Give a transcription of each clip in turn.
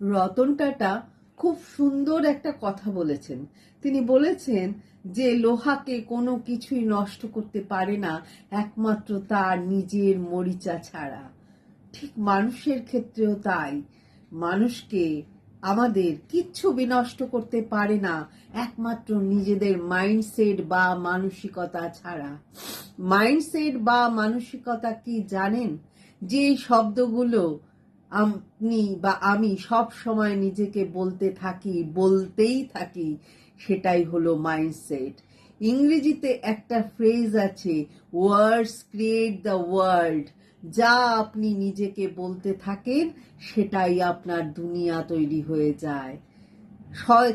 রতন টাটা খুব সুন্দর একটা কথা বলেছেন। তিনি বলেছেন যে লোহাকে কোনো কিছুই নষ্ট করতে পারে না একমাত্র তার নিজের মরিচা ছাড়া। ঠিক মানুষের ক্ষেত্রেও তাই। মানুষকে আমাদের কিচ্ছু বিনষ্ট করতে পারে না একমাত্র নিজেদের মাইন্ডসেট বা মানসিকতা ছাড়া। মাইন্ডসেট বা মানসিকতা কি জানেন? যে শব্দগুলো আপনি বা আমি সব সময় নিজেকে বলতেই থাকি, সেটাই হলো মাইন্ডসেট। ইংরেজিতে একটা ফ্রেজ আছে, ওয়ার্ডস ক্রিয়েট দ্য ওয়ার্ল্ড। যা আপনি নিজেকে বলতে থাকেন সেটাই আপনার দুনিয়া তৈরি হয়ে যায়।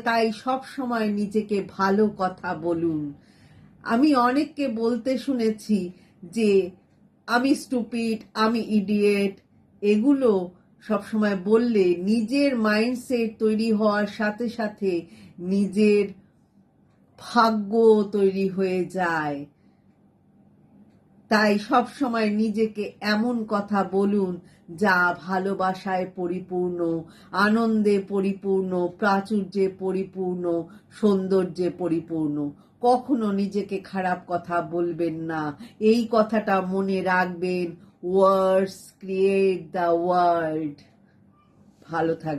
তাই সব সময় নিজেকে ভালো কথা বলুন। আমি অনেককে বলতে শুনেছি যে আমি স্টুপিড, আমি ইডিয়েট। এগুলো সবসময় বললে নিজের মাইন্ডসেট তৈরি হওয়ার সাথে সাথে নিজের ভাগ্য তৈরি হয়ে যায়। তাই সব সময় নিজেকে এমন কথা বলুন যা ভালোবাসায় পরিপূর্ণ, আনন্দে পরিপূর্ণ, প্রাচুর্যে পরিপূর্ণ, সৌন্দর্যে পরিপূর্ণ। কখনো নিজেকে খারাপ কথা বলবেন না। এই কথাটা মনে রাখবেন, ওয়ার্ডস ক্রিয়েট দ্য ওয়ার্ল্ড। ভালো থাকবেন।